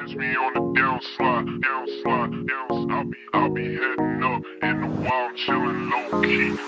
Catch me on the downslide, downslide, downslide. I'll be heading up in the wild, chilling low key.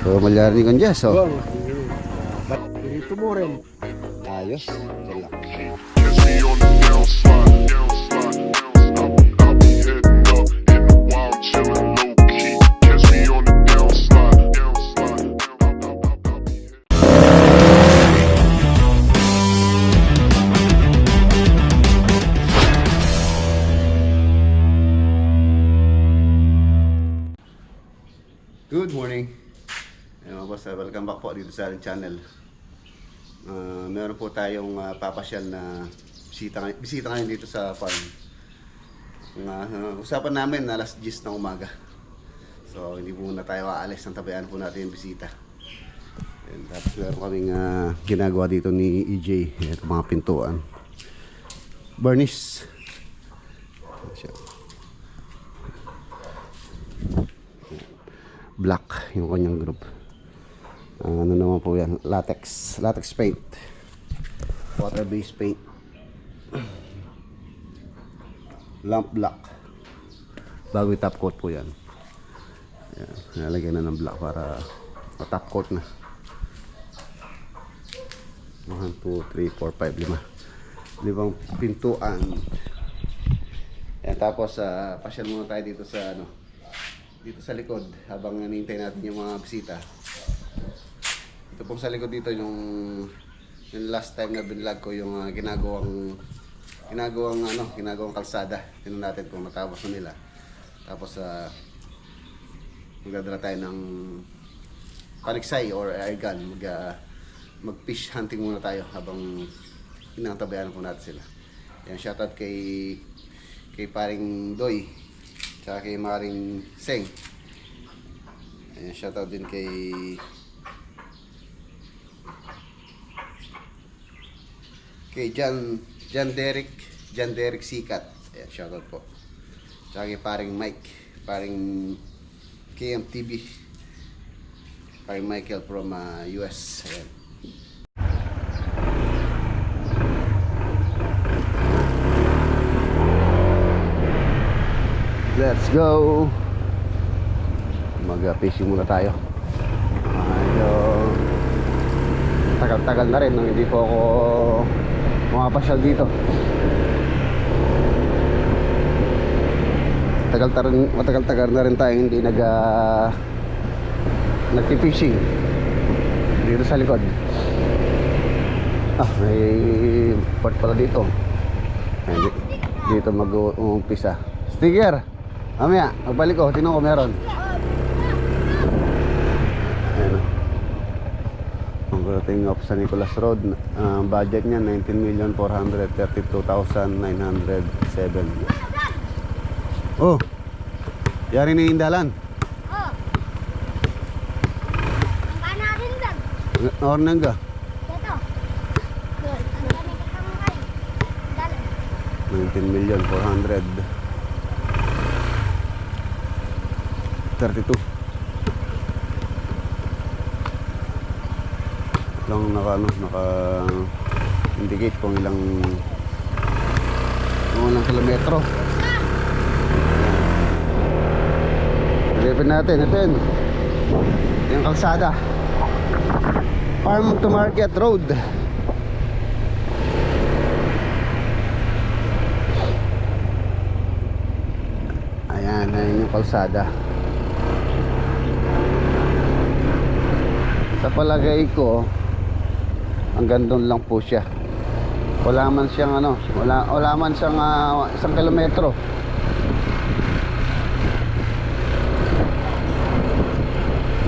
So, malyari kang Jess, oh. Dito mo rin. Ayos. Relax. Catch me on the downslide, downslide, downslide. I'll be heading up in the wild, chilling low key. Catch me on the downslide, downslide, I'll be heading. Good morning. Mga boss, welcome back po dito sa ating channel. Meron po tayong papasyal na bisita ngayon dito sa farm. Usapan namin na alas 10 ng umaga. So hindi muna tayo aalis, ng tabayaan po natin yung bisita. And tapos meron kaming ginagawa dito ni EJ. Ito mga pintuan, varnish. Black yung kanyang group. Ano naman po yan, latex paint, water based paint, lamp black, bago top coat po yan. Ayan, nalagyan na ng black para top coat na. 1, 2, 3, 4, 5, 5 pintuan. Ayan, tapos pasyal muna tayo dito sa dito sa likod habang hinihintay natin yung mga bisita. Ito pong sa likod dito yung last time na binlog ko yung ginagawang kalsada. Tingnan natin kung matapos na nila. Tapos magdadala tayo ng paniksay or air gun. Mag fish hunting muna tayo habang inantabayan po natin sila. Yan, shoutout kay paring Doy, tsaka kay Maring Seng. Ayan, shoutout din kay John Derek Sikat. Ayan, shoutout po. Tsaka kay paring Mike, paring KMTV, paring Michael from US. Ayan. Let's go. Mag-fishing muna tayo. Medyo tagal-tagal na rin nung hindi po ako pumapasyal dito. Matagal-tagal na rin tayo hindi nag-fishing dito sa likod. May part pala dito. Dito mag-uumpisa. Sticker. Mamaya, magbalik ko. Tingnan ko meron. Ayan. Ang rating of San Nicolas Road. Budget niya 19,432,907. Oh, yari na yung dalan. Oh. Ang kana rin lang. Ornang ka? Dito. Good. Ang kana kitang kay. Dalan. 19,432. Lang naka-indicate kung ilang kilometro. Silipin natin, ito yun yung kalsada, Farm to Market Road. Ayan, ayun yung kalsada. Sa palagay ko Hanggang doon lang po siya. Wala man siyang ano, wala man siyang 1 kilometro.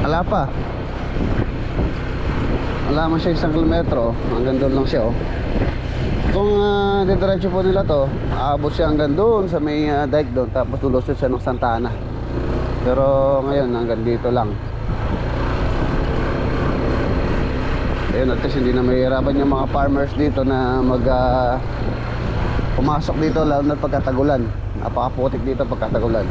Wala pa. Wala man siya 1 kilometro. Hanggang doon lang siya oh. Kung didiretso po nila to, aabot siya hanggang doon sa may dike doon, tapos lulusot siya ng Santa Ana. Pero ngayon hanggang dito lang. Ayun, at least hindi na mahihirapan yung mga farmers dito na pumasok dito, lalo na pagkatagulan. Napakaputik dito pagkatagulan.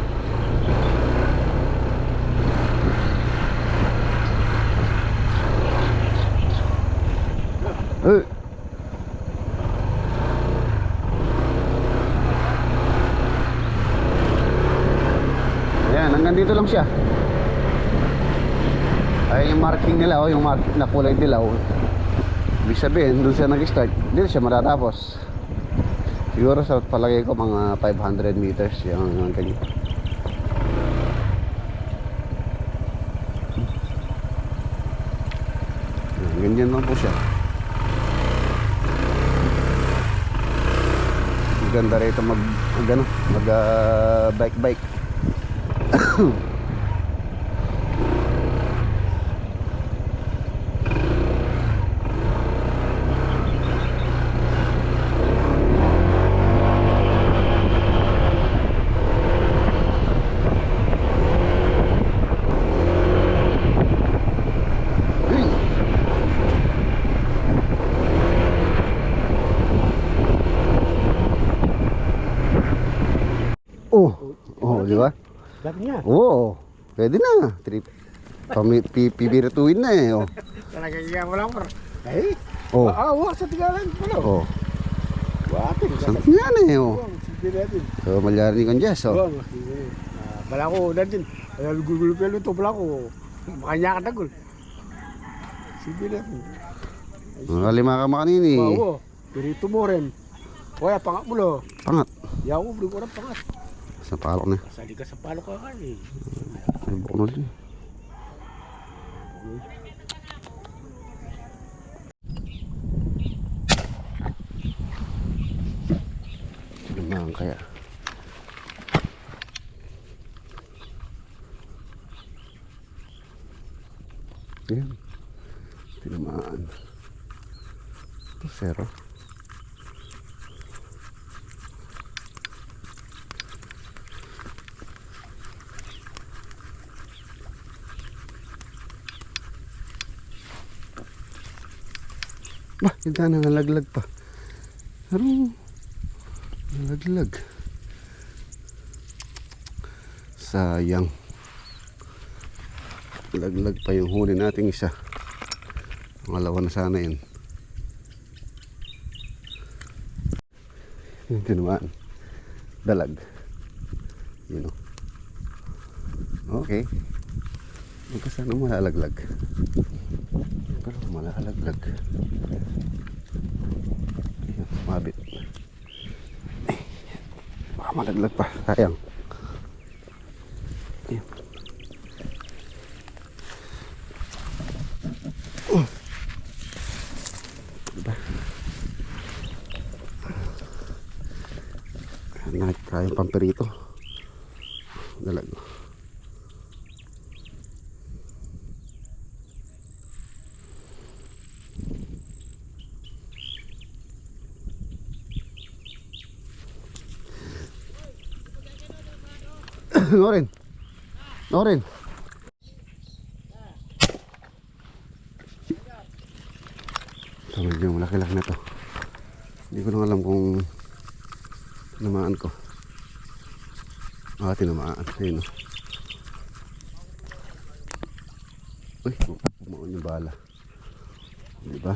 Ayan, hanggang dito lang siya. Ay, yung marking nila, yung marking na kulay dilaw. Ibig sabihin, doon siya nag-start, dito siya matatapos. Siguro sa palagay ko mga 500 meters yung ganyan. Ganyan lang po siya. Maganda rito mag bike. Oh, di ba? Laki niya. Oo, pwede na. Pipirituin na eh. Oh. Talaga kaya wala ko. Ay. Oh. Wala sa tigalan. Wala. Oh. Wate. Sampai yan eh. Oh. Sige natin. So, malyari kong Jess. Oh. Bala ko na din. Gugulo pelo to bala ko. Makanya ka tagol. Sige natin. Nakalima ka makanini. Oo. Pirito mo rin. Kuya, pangat mo lo. Pangat. Yaw ko, bring ko na pangat. Sa palok na. Kasali ka sa palo ka eh. Ay, bonol eh. Limang kaya. Yan. Tinamaan. Ito, 0. Bah, hindi na nalaglag pa. Pero, nalaglag. Sayang. Nalaglag pa yung huli nating isa. Pangalawa na sana yun. Ito naman. Dalag. Yun o. Okay. Huwag sana malalaglag. Pero malalaglag. Ayan, mabit. Ay, baka malaglag pa. Sayang. Ayan. Diba? Naik kayang pamperito. Dalag. Norin. Norin. Ito medyo malaki-laki na to. Hindi ko lang alam kung tinamaan ko. Tinamaan. Ayun o. Uy, pumaon yung bala. Diba?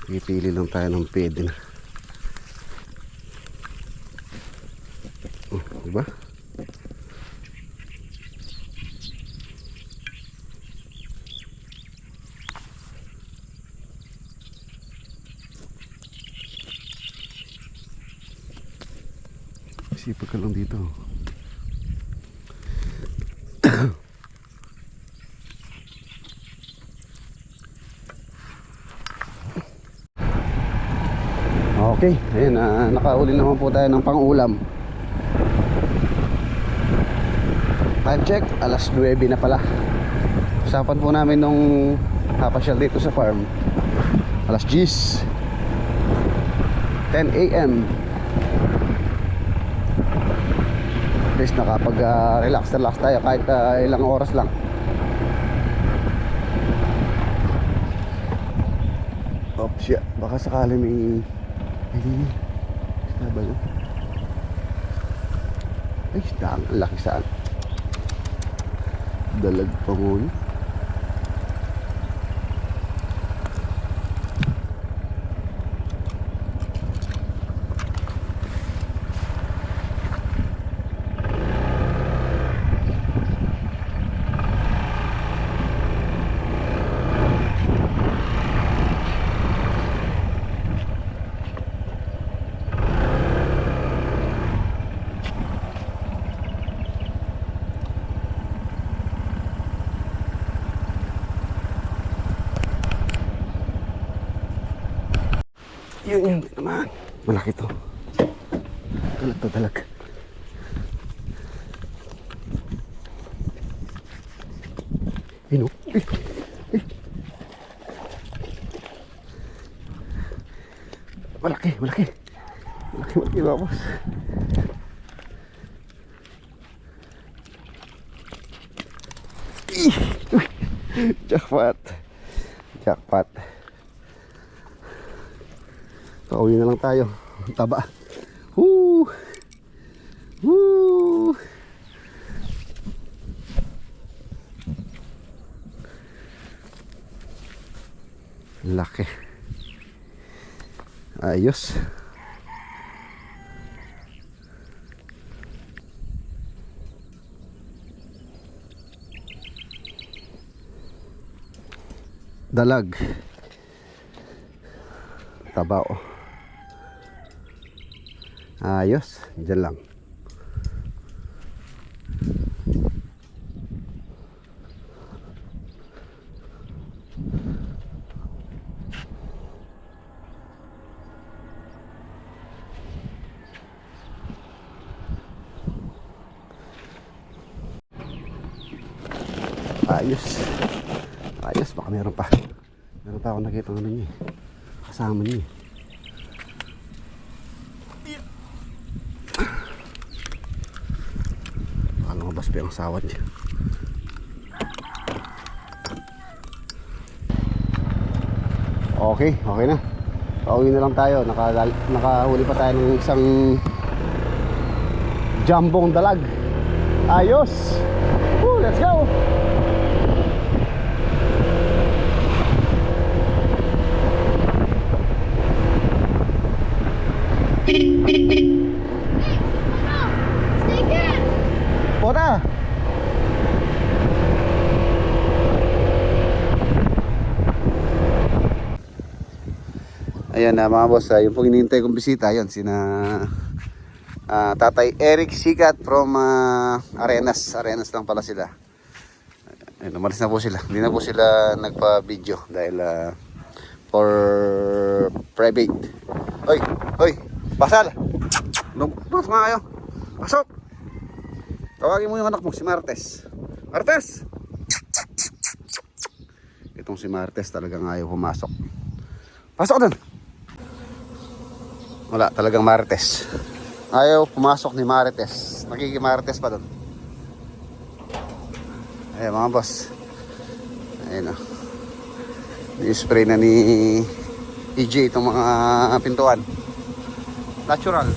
Pipili lang tayo ng pwede na. Diba? Sipag ka lang dito. Okay, ayun, nakauli naman po tayo ng pang-ulam. Time check, alas 9 na pala. Usapan po namin nung papasyal dito sa farm, alas 10 a.m. At least nakapag-relax tayo kahit ilang oras lang. Oh shit, baka sakali may isda ba yun? Ay, isda, ang laki saan. Dalag pa muna. Yun naman. Malaki to. Dalag to, dalag. Ino. Malaki babos. Jackpot. Pauwi na lang tayo. Taba. Woo! Laki. Ayos. Dalag. Tabao. Ayos, dyan lang. Ayos, baka meron pa akong nakita ng niya, kasama niya. Lumabas pa yung asawa niya. Okay na. Pauwi na lang tayo. Nakahuli pa tayo ng isang jambong dalag. Ayos. Let's go. Pora. Ayan na mga boss, yung pong hinihintay kong bisita, yun sina Tatay Eric Sikat from Arenas lang pala sila. Ayun, umalis na po sila, hindi na po sila nagpa-video dahil for private. Hoy, pasal! Pasok nga kayo, pasok! Tawagin mo yung anak mo, si Martes. Martes! Itong si Martes talagang ayaw pumasok. Pasok doon! Wala, talagang Martes. Ayaw pumasok ni Martes. Nakikimartes pa doon. Ayan mga boss. Ayan o. I-spray na ni EJ itong mga pintuan. Natural.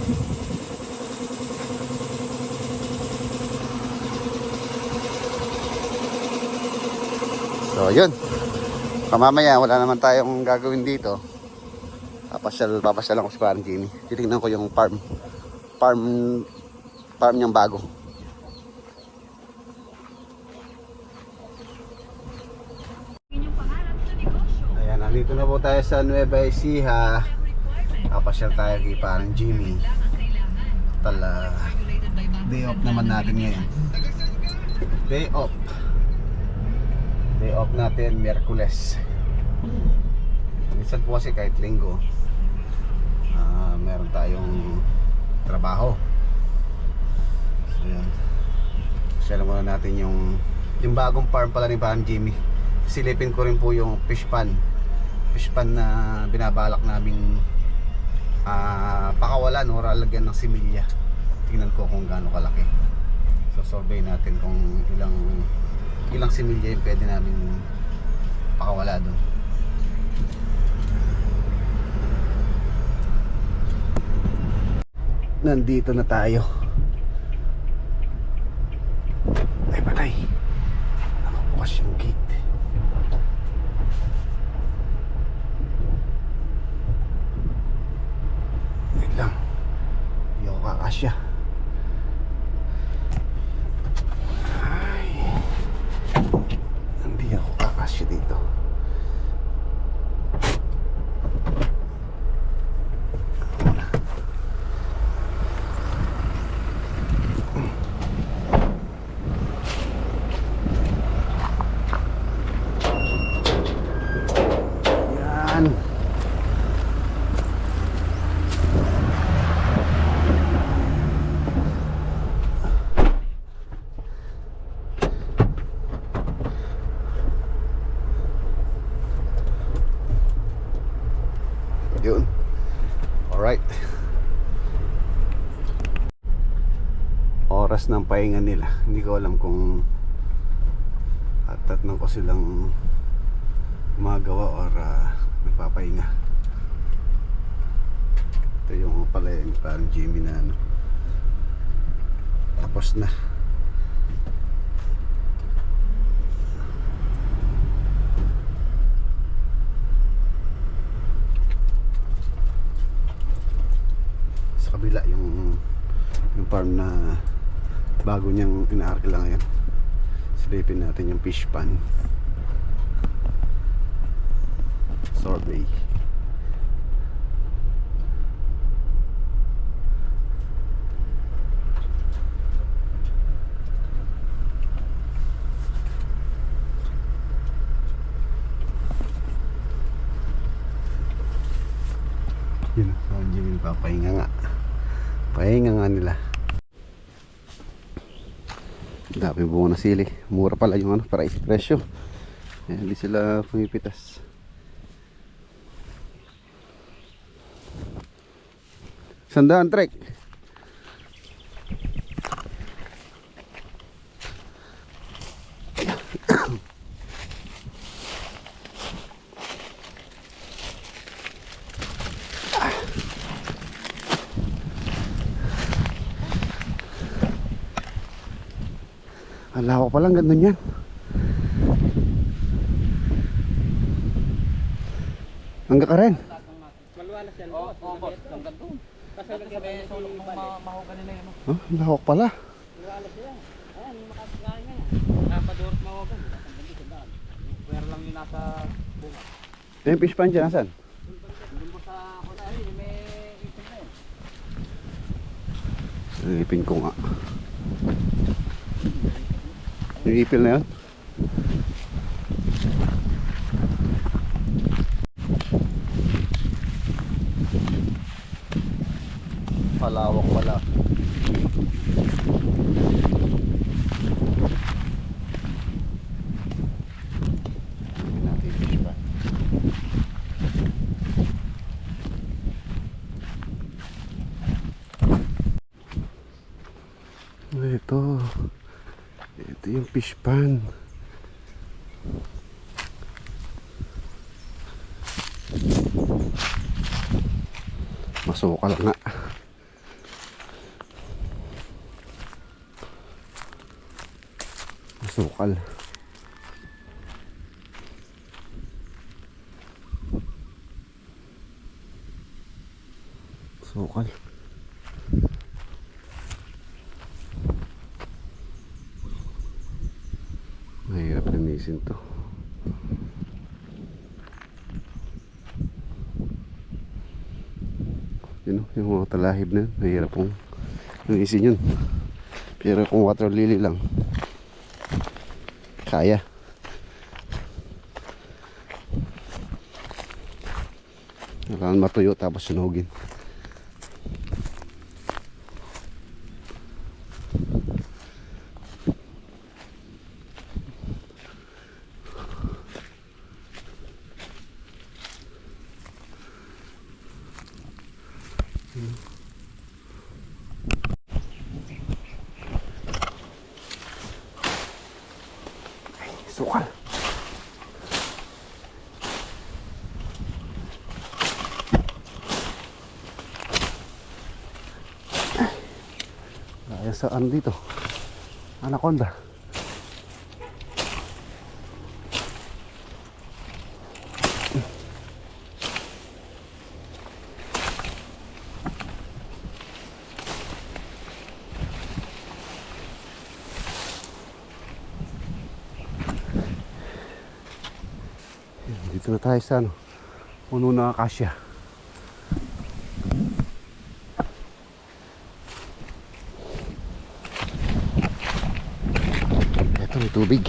So yun, kamamaya wala naman tayong gagawin dito. Papasyal ako si parang Jimmy. Titignan ko yung farm niyang bago. Ayan, nandito na po tayo sa Nueva Ecija. Papasyal tayo kay parang Jimmy. Day off naman natin ngayon. Day off natin, Miyerkules. Minsan po kasi kahit linggo, meron tayong trabaho. So yan, share muna natin yung bagong farm pala ni Parang Jimmy. Silipin ko rin po yung fish pan na binabalak naming pakawalan o lalagyan ng similya. Tingnan ko kung gaano kalaki. So survey natin kung ilang similya yung pwede namin pakawala doon. Nandito na tayo. Ay patay, nakabukas yung gate. Wait lang, hindi ako kakasya. Ay, hindi ako kakasya dito. Yan. Yun. Alright. Oras ng pahinga nila. Hindi ko alam kung tatatnan ko silang gumagawa or nagpapahinga. Ito yung pala yung Parang Jimmy na ano, tapos na. Sa kabila yung farm na bago niyang inaarkila ngayon. Silipin natin yung fish pan. Survey. Yun, Jimmy, papahinga nga. Pahinga nga nila. Dami buo na sili. Mura pala yung ano, para presyo. Hindi sila pumipitas. Sandaan, Trek. Ang lawak palang ganun yan. Hanggang ka rin. Maluwalas yan. Oo, boss. Hanggang doon. Kasi may sulok ng mahogan nila yun. Oh, ang lawak pala. Maluwalas yan. Ayan, yung makakagain nga yan. Napadurot mahogan. Pwera lang yung nasa bunga. Yung fish pan dyan, nasan? Doon mo sa kunari, may ipin na yun. Ipin ko nga. Yung ipil na yun. Palawak pala. Tingnan natin yung fish pan. Ito yung fish pan. Masukal nga. Masukal. Masukal. Mahirap linisin to. Yun, yung mga talahib na yun, mahirap pong linisin yun. Pero kung water lily lang, kaya. Kailangan matuyo tapos sunugin. Sukal. Kaya sa ano dito? Anaconda. Dito na tayo sa ano, puno ng akasya. Ito may tubig.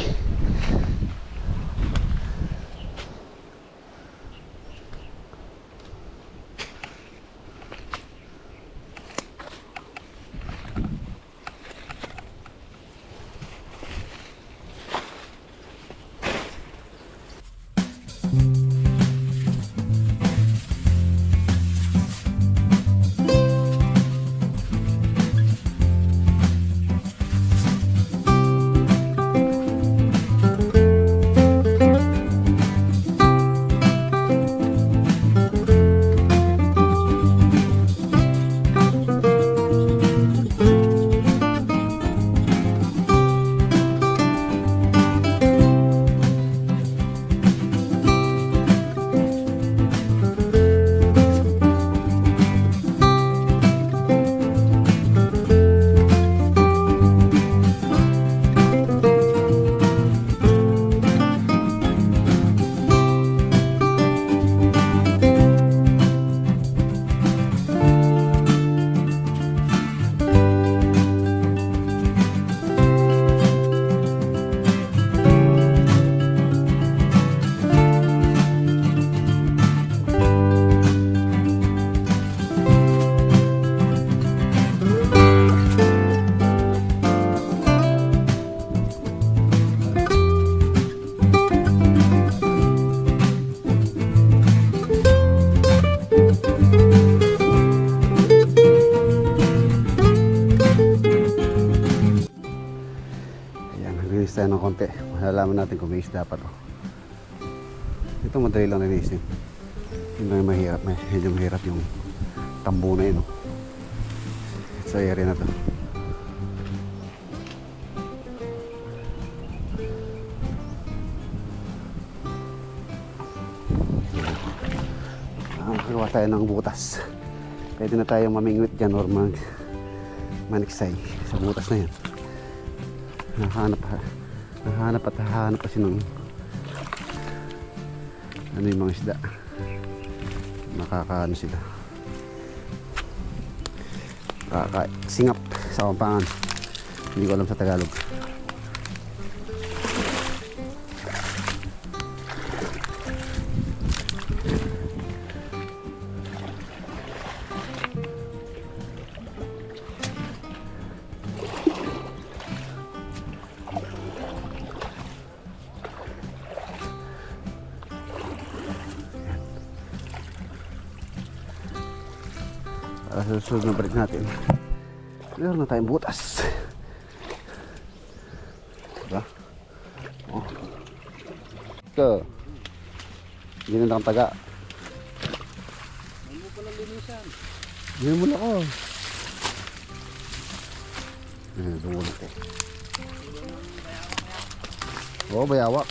Tayo ng konti, malalaman natin kung may isda pa to. Ito madali lang nilisin. Yun lang yung mahirap, medyo mahirap yung tambo na yun. Sa area na to. Magawa tayo ng butas. Pwede na tayong mamingwit dyan or maniksay sa butas na yan. Nahanap kasi ng ano yung mga isda. Nakakaano sila, singap sa Kapampangan. Hindi ko alam sa Tagalog. Sa susunod na balik natin, meron na tayong butas. Diba? Oh. Ito ginandang taga. Ano pa lang linisan? Hindi mo lang ako. Dumulot eh. Oo, bayawak.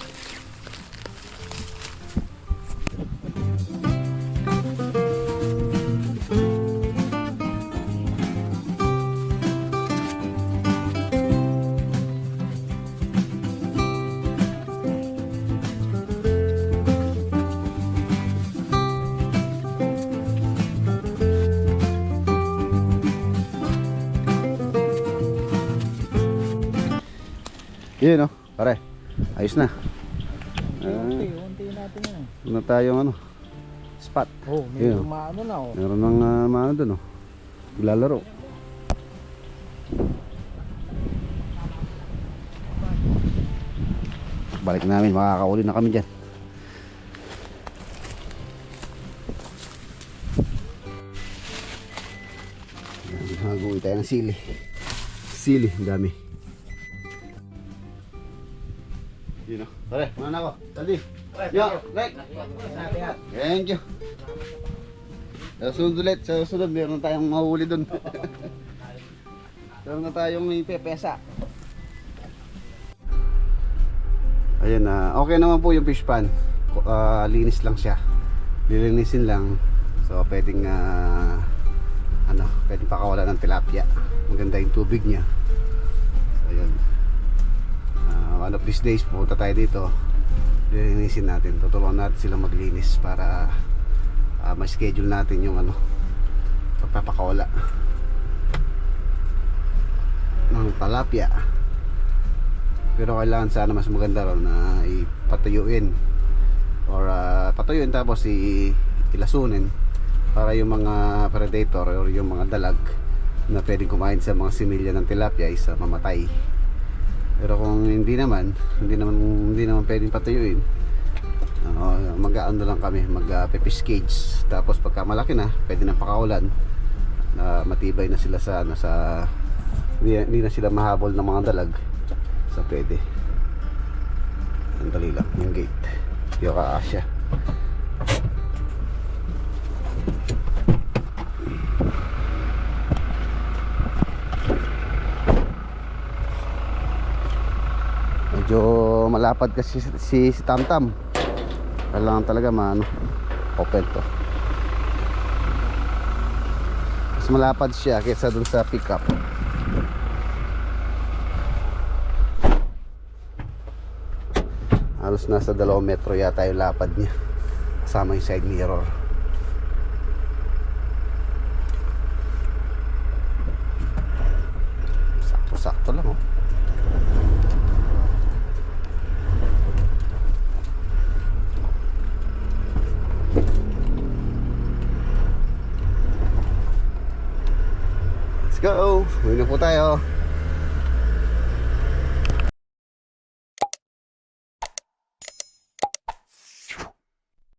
Yun o, pare. Ayos na. Unti natin yan. Ano tayong ano, spot. Oh, Yun, medyo maano na oh. meron ng maano dun o. Naglalaro. Balik namin, makakauli na kami dyan. Magawi tayo ng sili. Sili, ang dami. Yun o. Pare, mana ako. Tadi. Yo, Rek. Thank you. Sa sunod ulit, sa sunod meron tayong mahuli doon. Meron na tayong ipepesa. Ayan na, okay naman po yung fish pan. Linis lang siya. Lilinisin lang. So pwedeng pwedeng pakawala ng tilapia. Maganda yung tubig niya. So ayan. One of these days pupunta tayo dito. Lilinisin natin. Tutulungan natin sila maglinis para ma-schedule natin yung pagpapakawala ng tilapia. Pero kailangan sana mas maganda ron na ipatuyuin or patuyuin tapos ilasunin para yung mga predator or yung mga dalag na pwedeng kumain sa mga similya ng tilapia is mamatay. Pero kung hindi naman pwedeng patuyuin, mag-aano lang kami, mag-fish cage. Tapos pagka malaki na, pwede na pakawalan na matibay na sila sa hindi na sila mahabol ng mga dalag. So pwede. Ang dali lang yung gate. Yung kaasya. Medyo malapad kasi si Tamtam. Kailangan talaga open to. Mas malapad siya kaysa dun sa pickup. Halos nasa 2 metro yata yung lapad niya. Kasama yung side mirror. Sakto-sakto lang oh. Let's go! Uwi na po tayo.